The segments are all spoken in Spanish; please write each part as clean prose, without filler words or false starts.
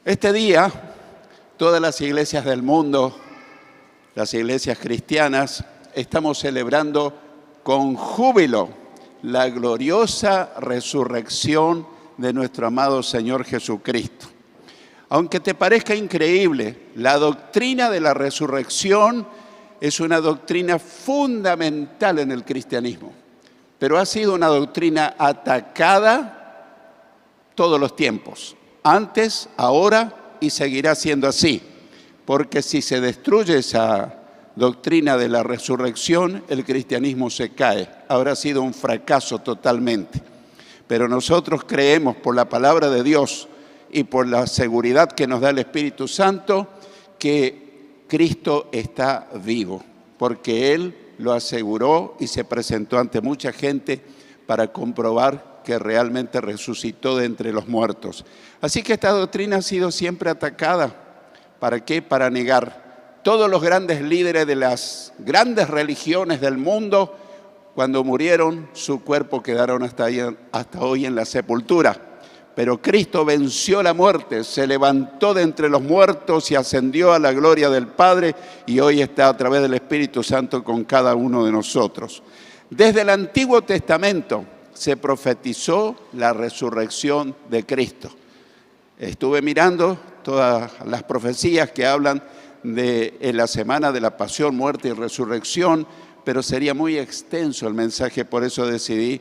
Este día, todas las iglesias del mundo, las iglesias cristianas, estamos celebrando con júbilo la gloriosa resurrección de nuestro amado Señor Jesucristo. Aunque te parezca increíble, la doctrina de la resurrección es una doctrina fundamental en el cristianismo, pero ha sido una doctrina atacada todos los tiempos, antes, ahora y seguirá siendo así, porque si se destruye esa doctrina de la resurrección, el cristianismo se cae. Habrá sido un fracaso totalmente. Pero nosotros creemos por la palabra de Dios y por la seguridad que nos da el Espíritu Santo que Cristo está vivo, porque Él lo aseguró y se presentó ante mucha gente para comprobar que realmente resucitó de entre los muertos. Así que esta doctrina ha sido siempre atacada. ¿Para qué? Para negar. Todos los grandes líderes de las grandes religiones del mundo, cuando murieron, su cuerpo quedaron hasta hoy en la sepultura. Pero Cristo venció la muerte, se levantó de entre los muertos y ascendió a la gloria del Padre, y hoy está a través del Espíritu Santo con cada uno de nosotros. Desde el Antiguo Testamento se profetizó la resurrección de Cristo. Estuve mirando todas las profecías que hablan de la semana de la pasión, muerte y resurrección, pero sería muy extenso el mensaje, por eso decidí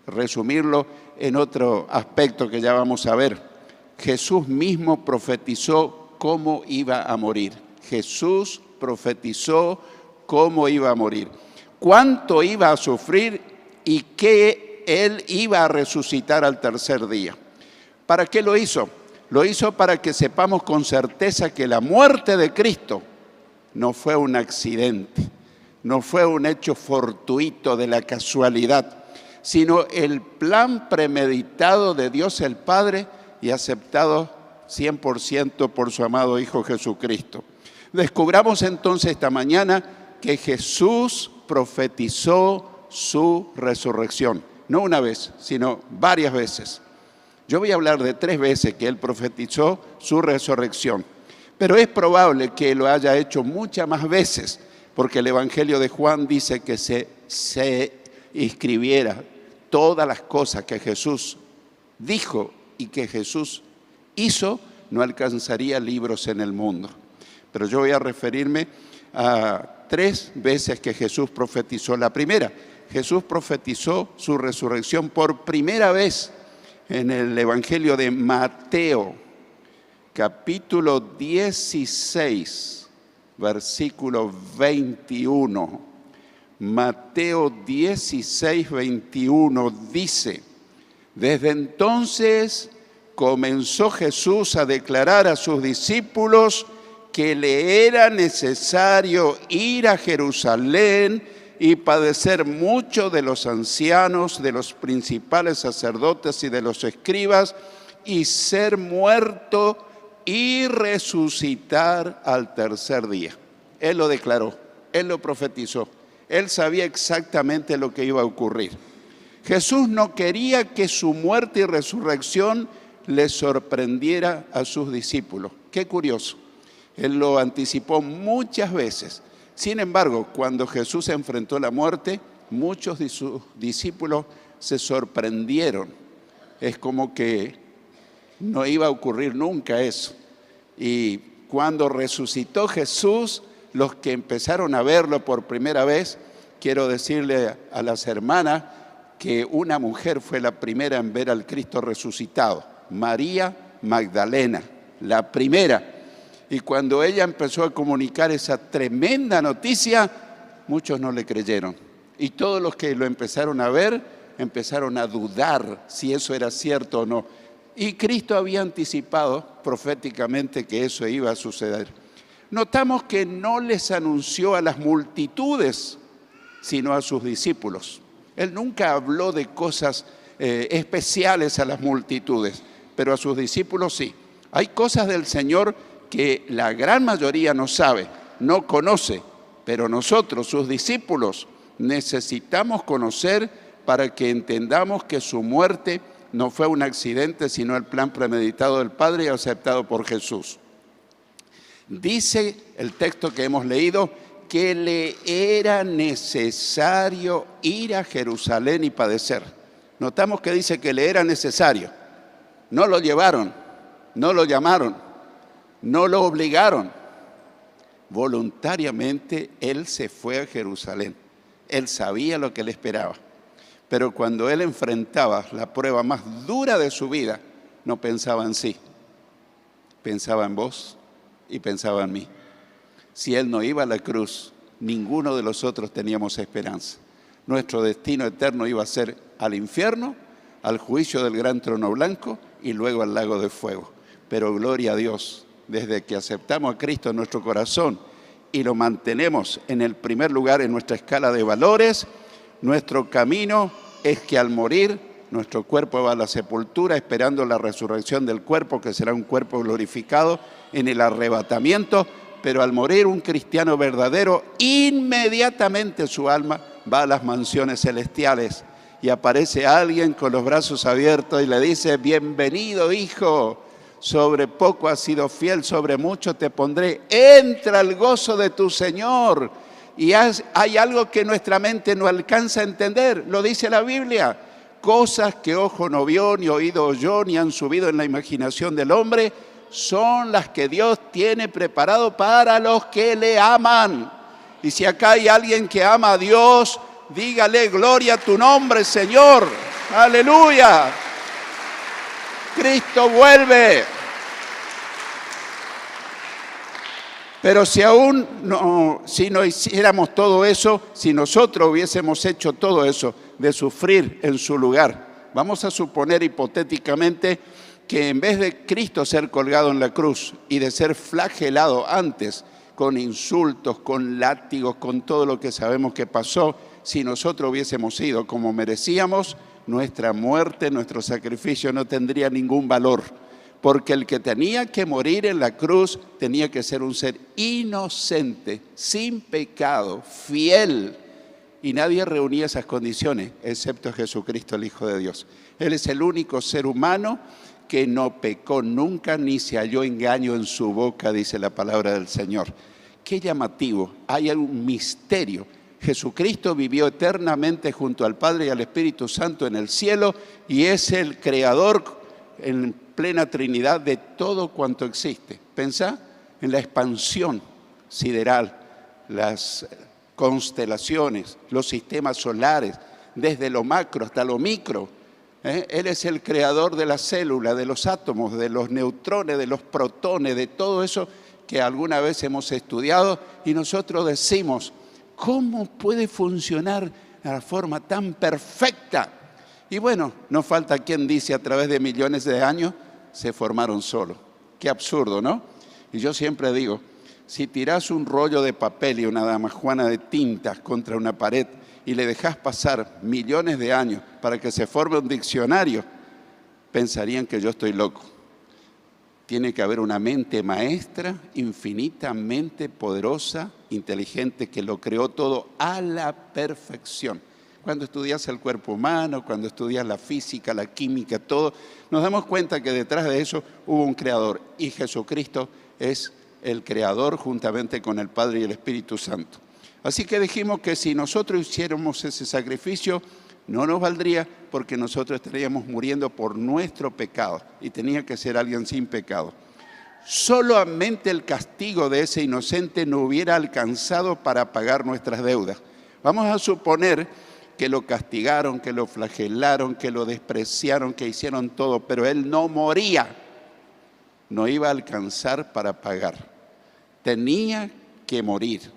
resumirlo en otro aspecto que ya vamos a ver. Jesús mismo profetizó cómo iba a morir. Jesús profetizó cómo iba a morir, cuánto iba a sufrir y que Él iba a resucitar al tercer día. ¿Para qué lo hizo? Lo hizo para que sepamos con certeza que la muerte de Cristo no fue un accidente, no fue un hecho fortuito de la casualidad, sino el plan premeditado de Dios el Padre y aceptado 100% por su amado Hijo Jesucristo. Descubramos entonces esta mañana que Jesús profetizó su resurrección, no una vez, sino varias veces. Yo voy a hablar de 3 veces que Él profetizó su resurrección, pero es probable que lo haya hecho muchas más veces, porque el Evangelio de Juan dice que se escribiera todas las cosas que Jesús dijo y que Jesús hizo, no alcanzaría libros en el mundo. Pero yo voy a referirme a 3 veces que Jesús profetizó. La primera, Jesús profetizó su resurrección por primera vez en el Evangelio de Mateo, capítulo 16, versículo 21. Mateo 16, 21 dice: desde entonces comenzó Jesús a declarar a sus discípulos que le era necesario ir a Jerusalén y padecer mucho de los ancianos, de los principales sacerdotes y de los escribas, y ser muerto y resucitar al tercer día. Él lo declaró, Él lo profetizó, Él sabía exactamente lo que iba a ocurrir. Jesús no quería que su muerte y resurrección le sorprendiera a sus discípulos. Qué curioso, Él lo anticipó muchas veces. Sin embargo, cuando Jesús enfrentó la muerte, muchos de sus discípulos se sorprendieron. Es como que no iba a ocurrir nunca eso. Y cuando resucitó Jesús, los que empezaron a verlo por primera vez, quiero decirle a las hermanas que una mujer fue la primera en ver al Cristo resucitado, María Magdalena, la primera. Y cuando ella empezó a comunicar esa tremenda noticia, muchos no le creyeron. Y todos los que lo empezaron a ver, empezaron a dudar si eso era cierto o no. Y Cristo había anticipado proféticamente que eso iba a suceder. Notamos que no les anunció a las multitudes, sino a sus discípulos. Él nunca habló de cosas especiales a las multitudes, pero a sus discípulos sí. Hay cosas del Señor que la gran mayoría no sabe, no conoce, pero nosotros, sus discípulos, necesitamos conocer para que entendamos que su muerte No fue un accidente, sino el plan premeditado del Padre y aceptado por Jesús. Dice el texto que hemos leído que le era necesario ir a Jerusalén y padecer. Notamos que dice que le era necesario. No lo llevaron, no lo llamaron, no lo obligaron. Voluntariamente él se fue a Jerusalén. Él sabía lo que le esperaba. Pero cuando él enfrentaba la prueba más dura de su vida, no pensaba en sí. Pensaba en vos y pensaba en mí. Si él no iba a la cruz, ninguno de los otros teníamos esperanza. Nuestro destino eterno iba a ser al infierno, al juicio del gran trono blanco y luego al lago de fuego. Pero gloria a Dios, desde que aceptamos a Cristo en nuestro corazón y lo mantenemos en el primer lugar en nuestra escala de valores, nuestro camino es que al morir nuestro cuerpo va a la sepultura esperando la resurrección del cuerpo, que será un cuerpo glorificado en el arrebatamiento, pero al morir un cristiano verdadero, inmediatamente su alma va a las mansiones celestiales y aparece alguien con los brazos abiertos y le dice: bienvenido, hijo, sobre poco has sido fiel, sobre mucho te pondré, entra al gozo de tu Señor. Y hay algo que nuestra mente no alcanza a entender, lo dice la Biblia: cosas que ojo no vio, ni oído oyó, ni han subido en la imaginación del hombre, son las que Dios tiene preparado para los que le aman. Y si acá hay alguien que ama a Dios, dígale: gloria a tu nombre, Señor. Aleluya. Cristo vuelve. Pero si no hiciéramos todo eso, si nosotros hubiésemos hecho todo eso de sufrir en su lugar, vamos a suponer hipotéticamente que en vez de Cristo ser colgado en la cruz y de ser flagelado antes con insultos, con látigos, con todo lo que sabemos que pasó, si nosotros hubiésemos ido como merecíamos, nuestra muerte, nuestro sacrificio no tendría ningún valor. Porque el que tenía que morir en la cruz tenía que ser un ser inocente, sin pecado, fiel. Y nadie reunía esas condiciones, excepto Jesucristo, el Hijo de Dios. Él es el único ser humano que no pecó nunca, ni se halló engaño en su boca, dice la palabra del Señor. Qué llamativo, hay un misterio. Jesucristo vivió eternamente junto al Padre y al Espíritu Santo en el cielo y es el creador en plena Trinidad de todo cuanto existe. Pensá en la expansión sideral, las constelaciones, los sistemas solares, desde lo macro hasta lo micro. Él es el creador de la célula, de los átomos, de los neutrones, de los protones, de todo eso que alguna vez hemos estudiado y nosotros decimos: ¿cómo puede funcionar de una forma tan perfecta? Y bueno, no falta quien dice: a través de millones de años se formaron solos. Qué absurdo, ¿no? Y yo siempre digo, si tirás un rollo de papel y una damajuana de tintas contra una pared y le dejás pasar millones de años para que se forme un diccionario, pensarían que yo estoy loco. Tiene que haber una mente maestra, infinitamente poderosa, inteligente, que lo creó todo a la perfección. Cuando estudias el cuerpo humano, cuando estudias la física, la química, todo, nos damos cuenta que detrás de eso hubo un creador. Y Jesucristo es el creador juntamente con el Padre y el Espíritu Santo. Así que dijimos que si nosotros hiciéramos ese sacrificio, no nos valdría porque nosotros estaríamos muriendo por nuestro pecado y tenía que ser alguien sin pecado. Solamente el castigo de ese inocente no hubiera alcanzado para pagar nuestras deudas. Vamos a suponer que lo castigaron, que lo flagelaron, que lo despreciaron, que hicieron todo, pero él no moría, no iba a alcanzar para pagar. Tenía que morir.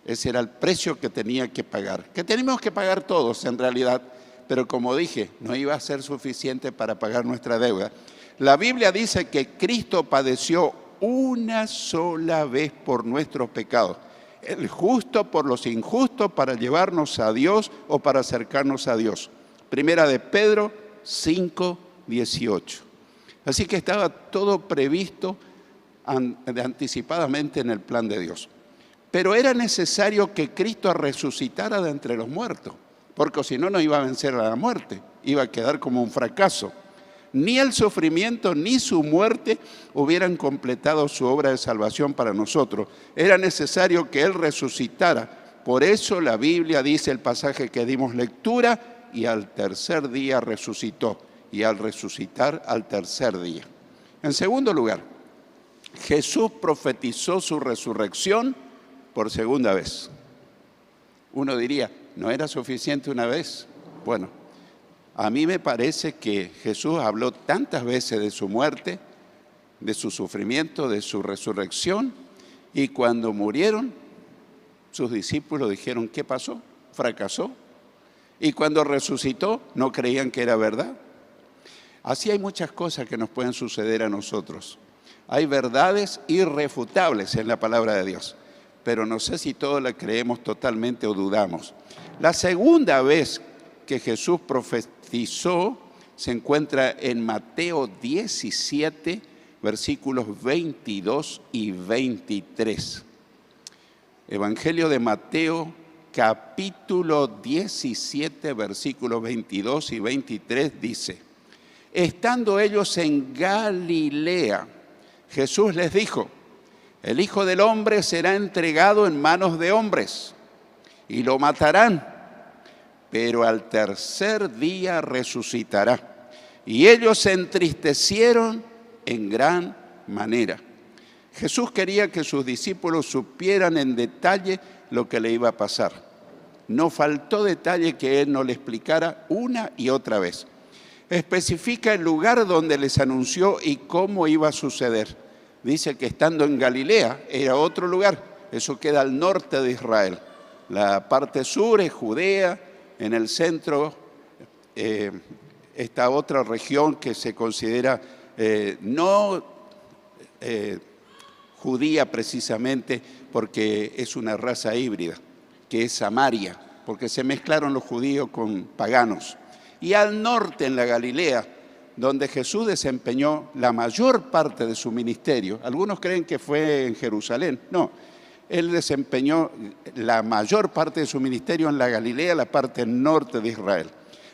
Ese era el precio que tenía que pagar, que tenemos que pagar todos en realidad, pero como dije, no iba a ser suficiente para pagar nuestra deuda. La Biblia dice que Cristo padeció una sola vez por nuestros pecados, el justo por los injustos, para llevarnos a Dios o para acercarnos a Dios. Primera de Pedro 5:18. Así que estaba todo previsto anticipadamente en el plan de Dios. Pero era necesario que Cristo resucitara de entre los muertos, porque si no, no iba a vencer a la muerte, iba a quedar como un fracaso. Ni el sufrimiento ni su muerte hubieran completado su obra de salvación para nosotros. Era necesario que Él resucitara. Por eso la Biblia dice, el pasaje que dimos lectura, y al tercer día resucitó. Y al resucitar, al tercer día. En segundo lugar, Jesús profetizó su resurrección por segunda vez. Uno diría, ¿no era suficiente una vez? Bueno, a mí me parece que Jesús habló tantas veces de su muerte, de su sufrimiento, de su resurrección, y cuando murieron, sus discípulos dijeron, ¿qué pasó? ¿Fracasó? Y cuando resucitó, no creían que era verdad. Así hay muchas cosas que nos pueden suceder a nosotros. Hay verdades irrefutables en la palabra de Dios, pero no sé si todas las creemos totalmente o dudamos. La segunda vez que Jesús profetizó se encuentra en Mateo 17, versículos 22 y 23. Evangelio de Mateo, capítulo 17, versículos 22 y 23 dice: estando ellos en Galilea, Jesús les dijo: el Hijo del Hombre será entregado en manos de hombres y lo matarán, pero al tercer día resucitará. Y ellos se entristecieron en gran manera. Jesús quería que sus discípulos supieran en detalle lo que le iba a pasar. No faltó detalle que Él no le explicara una y otra vez. Especifica el lugar donde les anunció y cómo iba a suceder. Dice que estando en Galilea, era otro lugar, eso queda al norte de Israel. La parte sur es Judea, en el centro esta otra región que se considera no judía precisamente porque es una raza híbrida, que es Samaria, porque se mezclaron los judíos con paganos. Y al norte, en la Galilea, donde Jesús desempeñó la mayor parte de su ministerio. Algunos creen que fue en Jerusalén. No, Él desempeñó la mayor parte de su ministerio en la Galilea, la parte norte de Israel.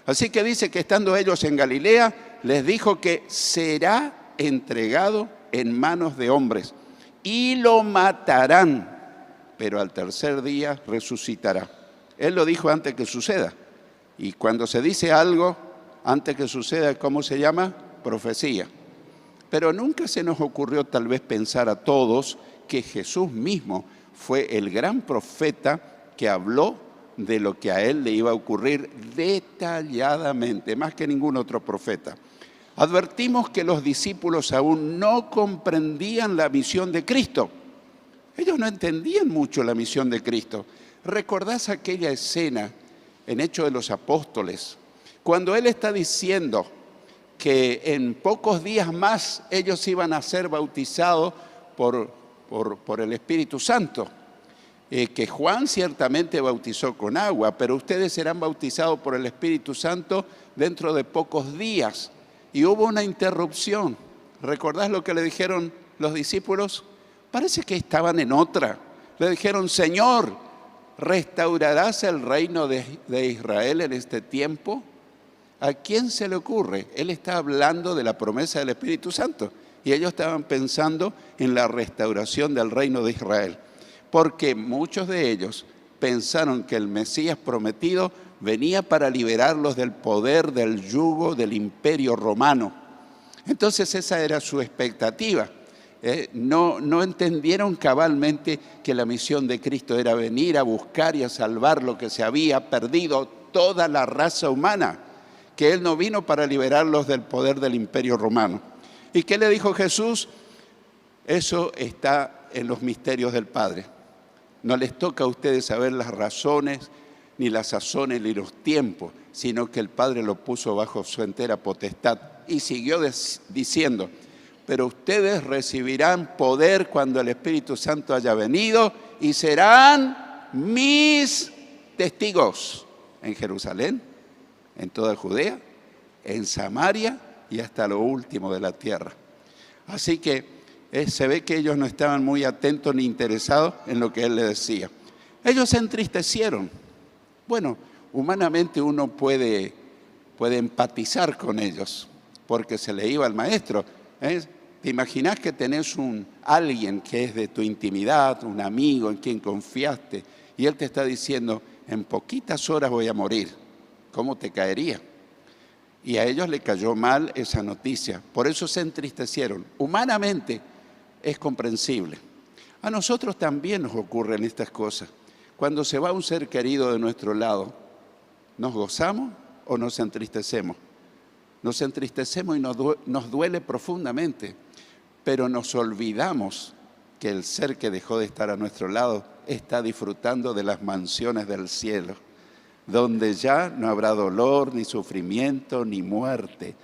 Así que dice que estando ellos en Galilea, les dijo que será entregado en manos de hombres y lo matarán, pero al tercer día resucitará. Él lo dijo antes que suceda. Y cuando se dice algo antes que suceda, ¿cómo se llama? Profecía. Pero nunca se nos ocurrió tal vez pensar a todos que Jesús mismo fue el gran profeta que habló de lo que a Él le iba a ocurrir detalladamente, más que ningún otro profeta. Advertimos que los discípulos aún no comprendían la misión de Cristo. Ellos no entendían mucho la misión de Cristo. ¿Recordás aquella escena en Hechos de los Apóstoles, cuando Él está diciendo que en pocos días más ellos iban a ser bautizados por el Espíritu Santo? Que Juan ciertamente bautizó con agua, pero ustedes serán bautizados por el Espíritu Santo dentro de pocos días. Y hubo una interrupción. ¿Recordás lo que le dijeron los discípulos? Parece que estaban en otra. Le dijeron: Señor, ¿restaurarás el reino de Israel en este tiempo? ¿A quién se le ocurre? Él está hablando de la promesa del Espíritu Santo y ellos estaban pensando en la restauración del reino de Israel, porque muchos de ellos pensaron que el Mesías prometido venía para liberarlos del poder, del yugo, del imperio romano. Entonces esa era su expectativa. No entendieron cabalmente que la misión de Cristo era venir a buscar y a salvar lo que se había perdido, toda la raza humana, que Él no vino para liberarlos del poder del imperio romano. ¿Y qué le dijo Jesús? Eso está en los misterios del Padre. No les toca a ustedes saber las razones, ni las sazones, ni los tiempos, sino que el Padre lo puso bajo su entera potestad. Y siguió diciendo: pero ustedes recibirán poder cuando el Espíritu Santo haya venido y serán mis testigos en Jerusalén, en toda Judea, en Samaria y hasta lo último de la tierra. Así que se ve que ellos no estaban muy atentos ni interesados en lo que Él les decía. Ellos se entristecieron. Bueno, humanamente uno puede empatizar con ellos. porque se le iba al maestro. ¿Te imaginas que tenés alguien que es de tu intimidad, un amigo en quien confiaste, y él te está diciendo, en poquitas horas voy a morir? ¿Cómo te caería? Y a ellos le cayó mal esa noticia, por eso se entristecieron. Humanamente es comprensible. A nosotros también nos ocurren estas cosas. Cuando se va un ser querido de nuestro lado, ¿nos gozamos o nos entristecemos? Nos entristecemos y nos duele profundamente, pero nos olvidamos que el ser que dejó de estar a nuestro lado está disfrutando de las mansiones del cielo, donde ya no habrá dolor, ni sufrimiento, ni muerte,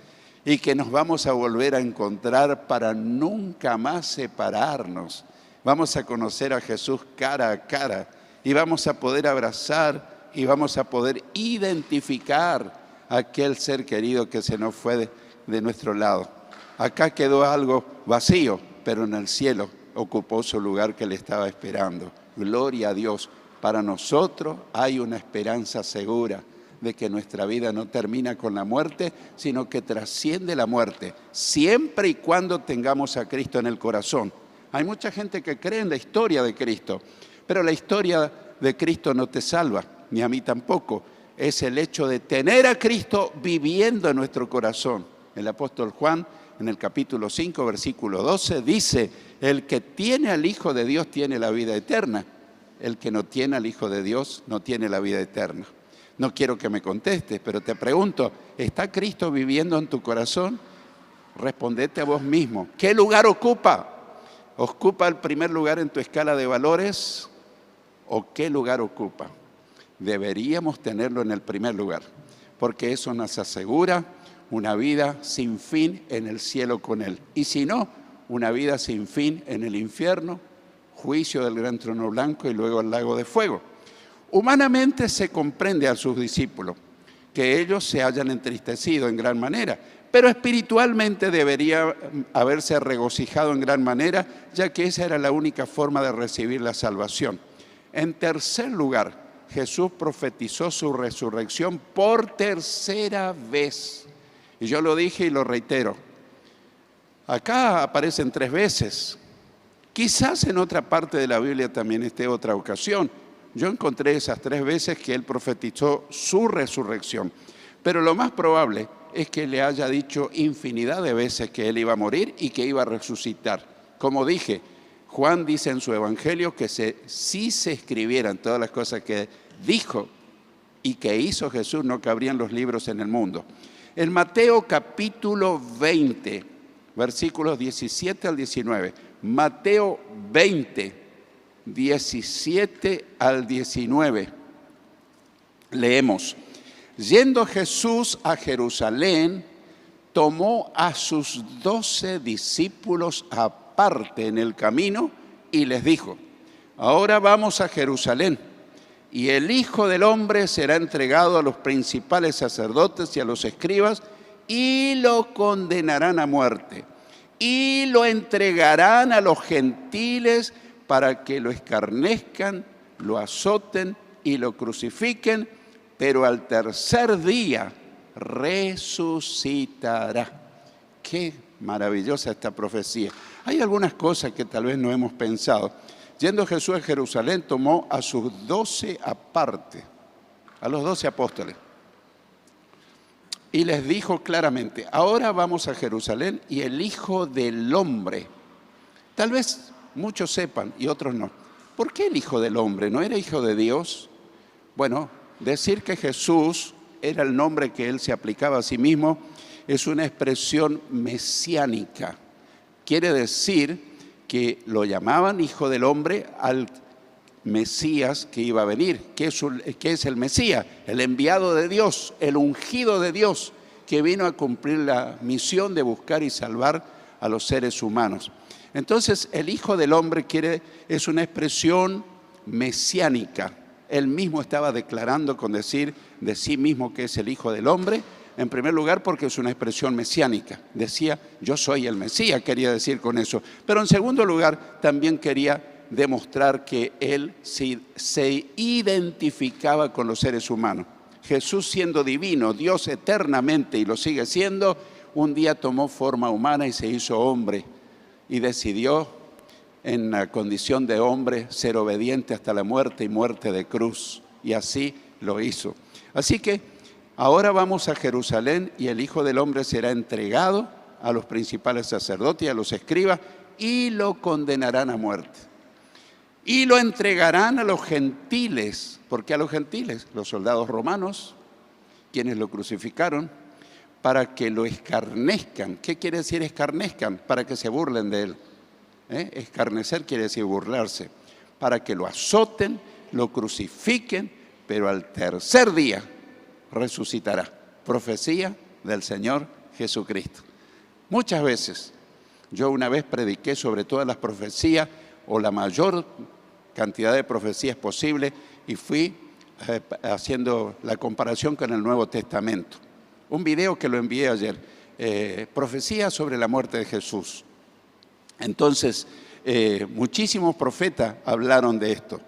y que nos vamos a volver a encontrar para nunca más separarnos. Vamos a conocer a Jesús cara a cara, y vamos a poder abrazar, y vamos a poder identificar a aquel ser querido que se nos fue de nuestro lado. Acá quedó algo vacío, pero en el cielo ocupó su lugar que le estaba esperando. Gloria a Dios. Para nosotros hay una esperanza segura de que nuestra vida no termina con la muerte, sino que trasciende la muerte, siempre y cuando tengamos a Cristo en el corazón. Hay mucha gente que cree en la historia de Cristo, pero la historia de Cristo no te salva, ni a mí tampoco. Es el hecho de tener a Cristo viviendo en nuestro corazón. El apóstol Juan, en el capítulo 5, versículo 12, dice, el que tiene al Hijo de Dios tiene la vida eterna. El que no tiene al Hijo de Dios no tiene la vida eterna. No quiero que me contestes, pero te pregunto, ¿está Cristo viviendo en tu corazón? Respondete a vos mismo. ¿Qué lugar ocupa? ¿Ocupa el primer lugar en tu escala de valores? ¿O qué lugar ocupa? Deberíamos tenerlo en el primer lugar, porque eso nos asegura una vida sin fin en el cielo con Él. Y si no, una vida sin fin en el infierno, juicio del gran trono blanco y luego el lago de fuego. Humanamente se comprende a sus discípulos que ellos se hayan entristecido en gran manera, pero espiritualmente debería haberse regocijado en gran manera, ya que esa era la única forma de recibir la salvación. En tercer lugar, Jesús profetizó su resurrección por tercera vez. Y yo lo dije y lo reitero. Acá aparecen 3 veces. Quizás en otra parte de la Biblia también esté otra ocasión. Yo encontré esas 3 veces que Él profetizó su resurrección. Pero lo más probable es que le haya dicho infinidad de veces que Él iba a morir y que iba a resucitar. Como dije, Juan dice en su evangelio que si se escribieran todas las cosas que dijo y que hizo Jesús, no cabrían los libros en el mundo. En Mateo capítulo 20, versículos 17 al 19. Mateo 20, 17 al 19. Leemos. Yendo Jesús a Jerusalén, tomó a sus 12 discípulos aparte en el camino y les dijo, ahora vamos a Jerusalén, y el Hijo del Hombre será entregado a los principales sacerdotes y a los escribas, y lo condenarán a muerte, y lo entregarán a los gentiles para que lo escarnezcan, lo azoten y lo crucifiquen, pero al tercer día resucitará. Qué maravillosa esta profecía. Hay algunas cosas que tal vez no hemos pensado. Yendo Jesús a Jerusalén, tomó a sus 12 aparte, a los 12 apóstoles, y les dijo claramente, ahora vamos a Jerusalén y el Hijo del Hombre. Tal vez muchos sepan y otros no. ¿Por qué el Hijo del Hombre? ¿No era Hijo de Dios? Bueno, decir que Jesús era el nombre que Él se aplicaba a sí mismo es una expresión mesiánica. Quiere decir que lo llamaban Hijo del Hombre al Mesías que iba a venir. ¿Qué es el Mesías? El enviado de Dios, el ungido de Dios, que vino a cumplir la misión de buscar y salvar a los seres humanos. Entonces, el Hijo del Hombre es una expresión mesiánica. Él mismo estaba declarando con decir de sí mismo que es el Hijo del Hombre, en primer lugar porque es una expresión mesiánica. Decía, yo soy el Mesías, quería decir con eso. Pero en segundo lugar, también quería demostrar que Él se identificaba con los seres humanos. Jesús siendo divino, Dios eternamente, y lo sigue siendo, un día tomó forma humana y se hizo hombre y decidió en la condición de hombre ser obediente hasta la muerte y muerte de cruz. Y así lo hizo. Así que ahora vamos a Jerusalén y el Hijo del Hombre será entregado a los principales sacerdotes y a los escribas y lo condenarán a muerte. Y lo entregarán a los gentiles. ¿Por qué a los gentiles? Los soldados romanos, quienes lo crucificaron, para que lo escarnezcan. ¿Qué quiere decir escarnezcan? Para que se burlen de él. Escarnecer quiere decir burlarse. Para que lo azoten, lo crucifiquen, pero al tercer día resucitará. Profecía del Señor Jesucristo. Muchas veces, yo una vez prediqué sobre todas las profecías, o la mayor cantidad de profecías posible, y fui haciendo la comparación con el Nuevo Testamento. Un video que lo envié ayer, profecía sobre la muerte de Jesús. Entonces, muchísimos profetas hablaron de esto,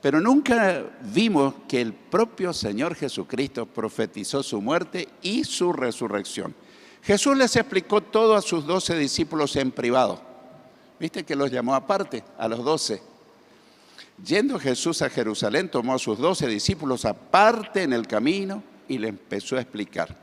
pero nunca vimos que el propio Señor Jesucristo profetizó su muerte y su resurrección. Jesús les explicó todo a sus 12 discípulos en privado. ¿Viste que los llamó aparte a los 12? Yendo Jesús a Jerusalén, tomó a sus 12 discípulos aparte en el camino y les empezó a explicar.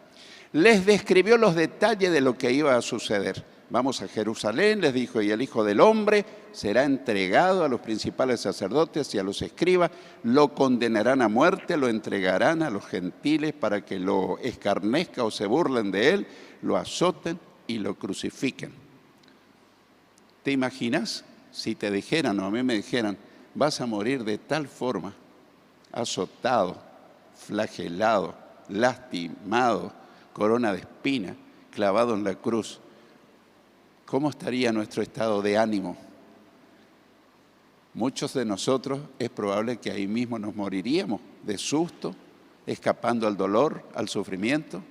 Les describió los detalles de lo que iba a suceder. Vamos a Jerusalén, les dijo, y el Hijo del Hombre será entregado a los principales sacerdotes y a los escribas, lo condenarán a muerte, lo entregarán a los gentiles para que lo escarnezcan o se burlen de él, lo azoten y lo crucifiquen. ¿Te imaginas si te dijeran, o a mí me dijeran, vas a morir de tal forma, azotado, flagelado, lastimado, corona de espina, clavado en la cruz? ¿Cómo estaría nuestro estado de ánimo? Muchos de nosotros es probable que ahí mismo nos moriríamos de susto, escapando al dolor, al sufrimiento.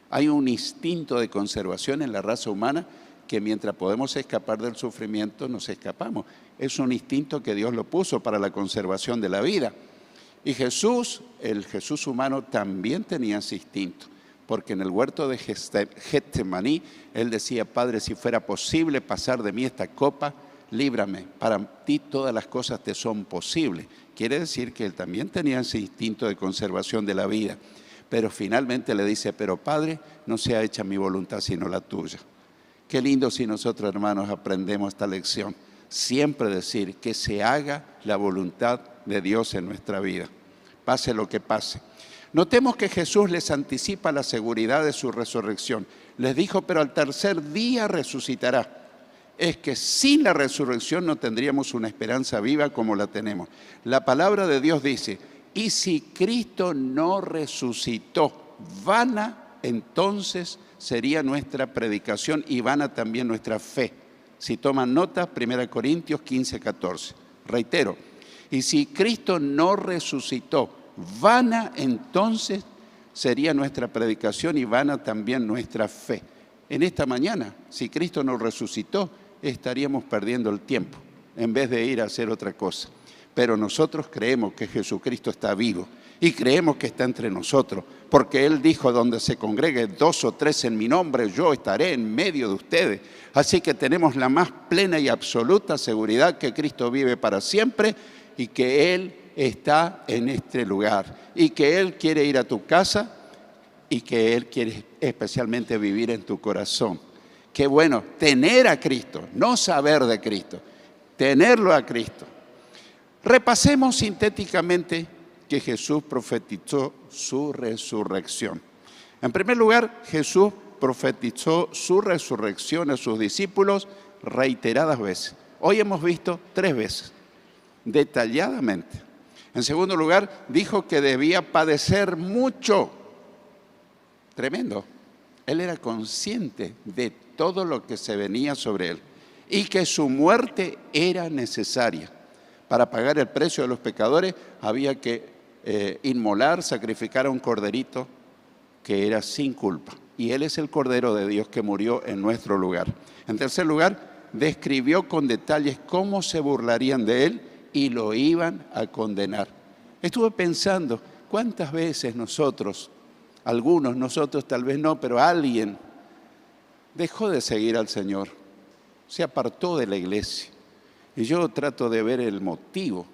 Hay un instinto de conservación en la raza humana que mientras podemos escapar del sufrimiento, nos escapamos. Es un instinto que Dios lo puso para la conservación de la vida. Y Jesús, el Jesús humano, también tenía ese instinto, porque en el huerto de Getsemaní, Él decía, Padre, si fuera posible pasar de mí esta copa, líbrame, para ti todas las cosas te son posibles. Quiere decir que Él también tenía ese instinto de conservación de la vida, pero finalmente le dice, pero Padre, no sea hecha mi voluntad sino la tuya. Qué lindo si nosotros, hermanos, aprendemos esta lección. Siempre decir que se haga la voluntad de Dios en nuestra vida, pase lo que pase. Notemos que Jesús les anticipa la seguridad de su resurrección. Les dijo, pero al tercer día resucitará. Es que sin la resurrección no tendríamos una esperanza viva como la tenemos. La palabra de Dios dice, y si Cristo no resucitó, vana entonces sería nuestra predicación y vana también nuestra fe. Si toman nota, 1 Corintios 15, 14. Reitero, y si Cristo no resucitó, vana entonces sería nuestra predicación y vana también nuestra fe. En esta mañana, si Cristo no resucitó, estaríamos perdiendo el tiempo en vez de ir a hacer otra cosa. Pero nosotros creemos que Jesucristo está vivo y creemos que está entre nosotros, porque Él dijo, donde se congregue 2 o 3 en mi nombre, yo estaré en medio de ustedes. Así que tenemos la más plena y absoluta seguridad que Cristo vive para siempre y que Él está en este lugar y que Él quiere ir a tu casa y que Él quiere especialmente vivir en tu corazón. Qué bueno tener a Cristo, no saber de Cristo, tenerlo a Cristo. Repasemos sintéticamente que Jesús profetizó su resurrección. En primer lugar, Jesús profetizó su resurrección a sus discípulos reiteradas veces. Hoy hemos visto 3 veces, detalladamente. En segundo lugar, dijo que debía padecer mucho. Tremendo. Él era consciente de todo lo que se venía sobre él y que su muerte era necesaria. Para pagar el precio de los pecadores había que inmolar, sacrificar a un corderito que era sin culpa. Y Él es el Cordero de Dios que murió en nuestro lugar. En tercer lugar, describió con detalles cómo se burlarían de Él y lo iban a condenar. Estuve pensando cuántas veces nosotros, algunos, nosotros tal vez no, pero alguien dejó de seguir al Señor, se apartó de la iglesia. Y yo trato de ver el motivo.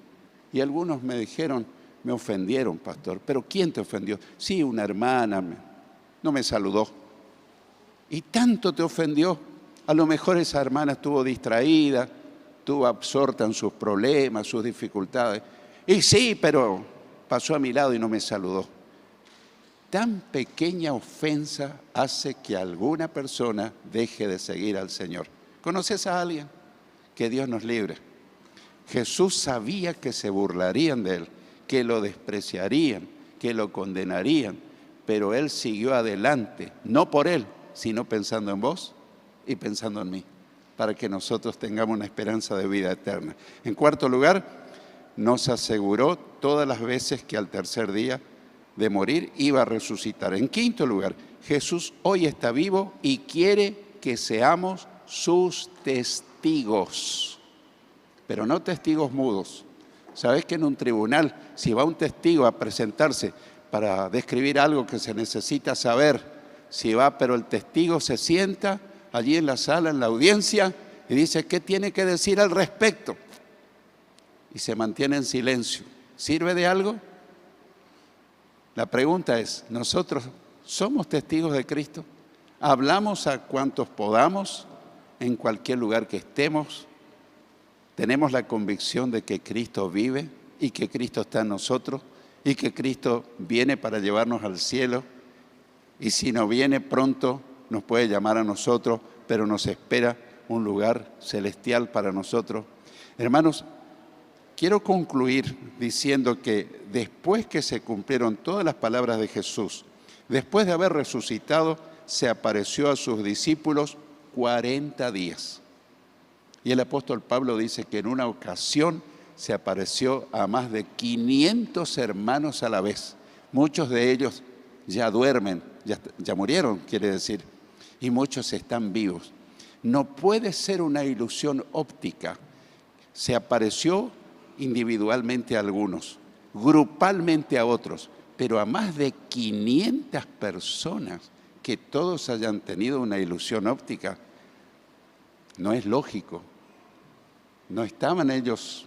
Y algunos me dijeron, me ofendieron, pastor. ¿Pero quién te ofendió? Sí, una hermana no me saludó. ¿Y tanto te ofendió? A lo mejor esa hermana estuvo distraída, estuvo absorta en sus problemas, sus dificultades. Y sí, pero pasó a mi lado y no me saludó. Tan pequeña ofensa hace que alguna persona deje de seguir al Señor. ¿Conoces a alguien? Que Dios nos libre. Jesús sabía que se burlarían de Él, que lo despreciarían, que lo condenarían, pero Él siguió adelante, no por Él, sino pensando en vos y pensando en mí, para que nosotros tengamos una esperanza de vida eterna. En cuarto lugar, nos aseguró todas las veces que al tercer día de morir iba a resucitar. En quinto lugar, Jesús hoy está vivo y quiere que seamos sus testigos, pero no testigos mudos. ¿Sabés que en un tribunal, si va un testigo a presentarse para describir algo que se necesita saber, si va, pero el testigo se sienta allí en la sala, en la audiencia, y dice, ¿qué tiene que decir al respecto? Y se mantiene en silencio. ¿Sirve de algo? La pregunta es, ¿nosotros somos testigos de Cristo? ¿Hablamos a cuantos podamos en cualquier lugar que estemos? ¿Tenemos la convicción de que Cristo vive y que Cristo está en nosotros y que Cristo viene para llevarnos al cielo? Y si no viene pronto, nos puede llamar a nosotros, pero nos espera un lugar celestial para nosotros. Hermanos, quiero concluir diciendo que después que se cumplieron todas las palabras de Jesús, después de haber resucitado, se apareció a sus discípulos 40 días. Y el apóstol Pablo dice que en una ocasión se apareció a más de 500 hermanos a la vez. Muchos de ellos ya duermen, ya murieron, quiere decir, y muchos están vivos. No puede ser una ilusión óptica. Se apareció individualmente a algunos, grupalmente a otros, pero a más de 500 personas que todos hayan tenido una ilusión óptica, no es lógico. No estaban ellos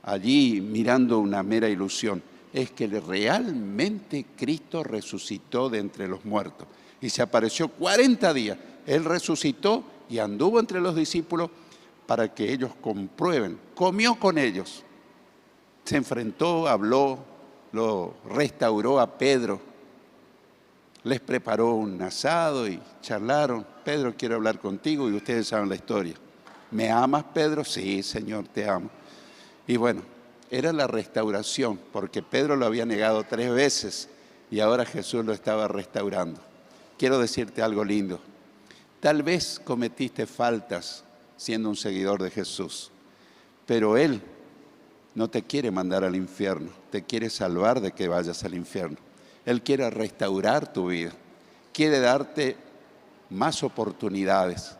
allí mirando una mera ilusión. Es que realmente Cristo resucitó de entre los muertos. Y se apareció 40 días. Él resucitó y anduvo entre los discípulos para que ellos comprueben. Comió con ellos. Se enfrentó, habló, lo restauró a Pedro. Les preparó un asado y charlaron. Pedro, quiero hablar contigo, y ustedes saben la historia. ¿Me amas, Pedro? Sí, Señor, te amo. Y bueno, era la restauración, porque Pedro lo había negado 3 veces y ahora Jesús lo estaba restaurando. Quiero decirte algo lindo. Tal vez cometiste faltas siendo un seguidor de Jesús, pero Él no te quiere mandar al infierno, te quiere salvar de que vayas al infierno. Él quiere restaurar tu vida, quiere darte más oportunidades.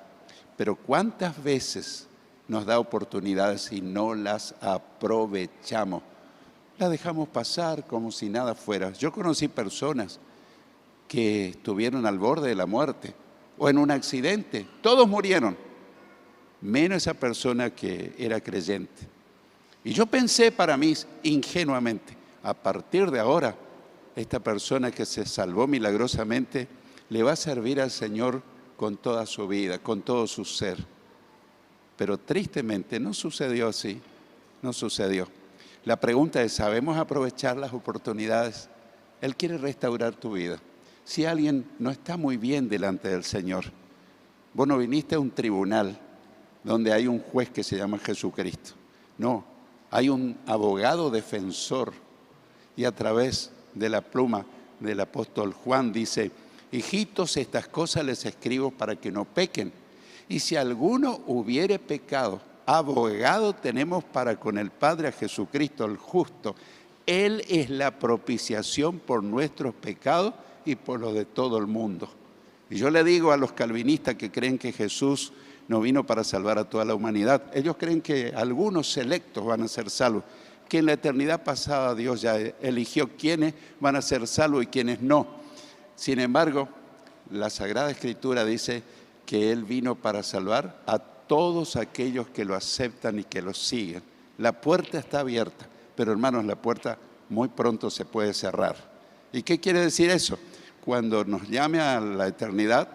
Pero ¿cuántas veces nos da oportunidades y no las aprovechamos? Las dejamos pasar como si nada fuera. Yo conocí personas que estuvieron al borde de la muerte o en un accidente. Todos murieron, menos esa persona que era creyente. Y yo pensé para mí ingenuamente, a partir de ahora, esta persona que se salvó milagrosamente le va a servir al Señor con toda su vida, con todo su ser. Pero tristemente no sucedió así, no sucedió. La pregunta es, ¿sabemos aprovechar las oportunidades? Él quiere restaurar tu vida. Si alguien no está muy bien delante del Señor, vos no viniste a un tribunal donde hay un juez que se llama Jesucristo. No, hay un abogado defensor, y a través de la pluma del apóstol Juan dice, hijitos, estas cosas les escribo para que no pequen. Y si alguno hubiere pecado, abogado tenemos para con el Padre a Jesucristo el justo. Él es la propiciación por nuestros pecados y por los de todo el mundo. Y yo le digo a los calvinistas que creen que Jesús no vino para salvar a toda la humanidad. Ellos creen que algunos selectos van a ser salvos, que en la eternidad pasada Dios ya eligió quiénes van a ser salvos y quiénes no. Sin embargo, la Sagrada Escritura dice que Él vino para salvar a todos aquellos que lo aceptan y que lo siguen. La puerta está abierta, pero hermanos, la puerta muy pronto se puede cerrar. ¿Y qué quiere decir eso? Cuando nos llame a la eternidad,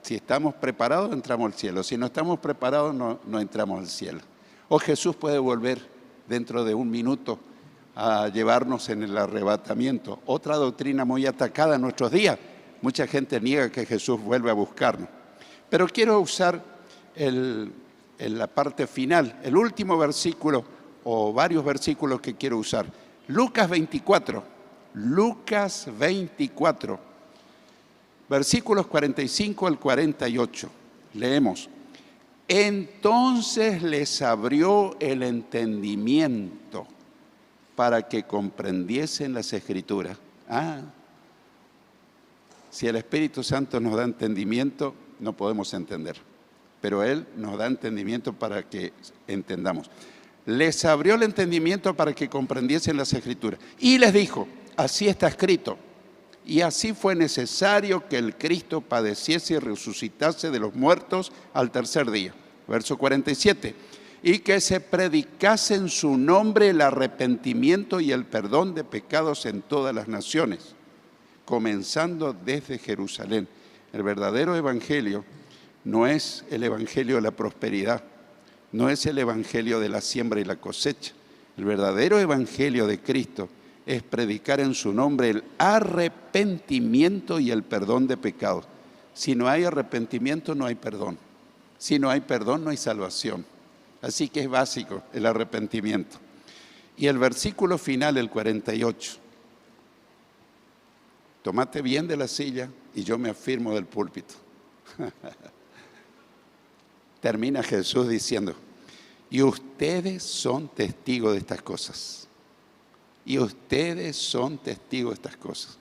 si estamos preparados, entramos al cielo. Si no estamos preparados, no entramos al cielo. O Jesús puede volver dentro de un minuto a llevarnos en el arrebatamiento. Otra doctrina muy atacada en nuestros días. Mucha gente niega que Jesús vuelve a buscarnos. Pero quiero usar en la parte final, el último versículo o varios versículos que quiero usar. Lucas 24, versículos 45 al 48. Leemos. Entonces les abrió el entendimiento para que comprendiesen las Escrituras. Si el Espíritu Santo nos da entendimiento, no podemos entender, pero Él nos da entendimiento para que entendamos. Les abrió el entendimiento para que comprendiesen las Escrituras. Y les dijo, así está escrito, y así fue necesario que el Cristo padeciese y resucitase de los muertos al tercer día. Verso 47. Y que se predicase en su nombre el arrepentimiento y el perdón de pecados en todas las naciones, comenzando desde Jerusalén. El verdadero evangelio no es el evangelio de la prosperidad, no es el evangelio de la siembra y la cosecha. El verdadero evangelio de Cristo es predicar en su nombre el arrepentimiento y el perdón de pecados. Si no hay arrepentimiento, no hay perdón. Si no hay perdón, no hay salvación. Así que es básico el arrepentimiento. Y el versículo final, el 48. Tómate bien de la silla y yo me afirmo del púlpito. Termina Jesús diciendo, y ustedes son testigos de estas cosas. Y ustedes son testigos de estas cosas.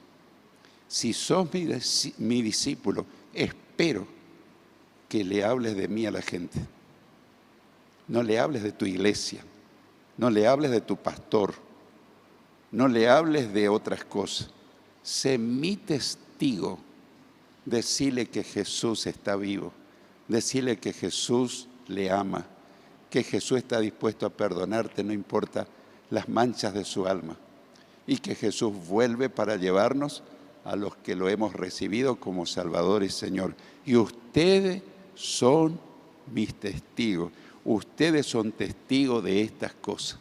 Si sos mi discípulo, espero que le hables de mí a la gente. No le hables de tu iglesia, no le hables de tu pastor, no le hables de otras cosas. Sé mi testigo, decirle que Jesús está vivo, decirle que Jesús le ama, que Jesús está dispuesto a perdonarte, no importa las manchas de su alma, y que Jesús vuelve para llevarnos a los que lo hemos recibido como Salvador y Señor. Y ustedes son mis testigos, ustedes son testigos de estas cosas.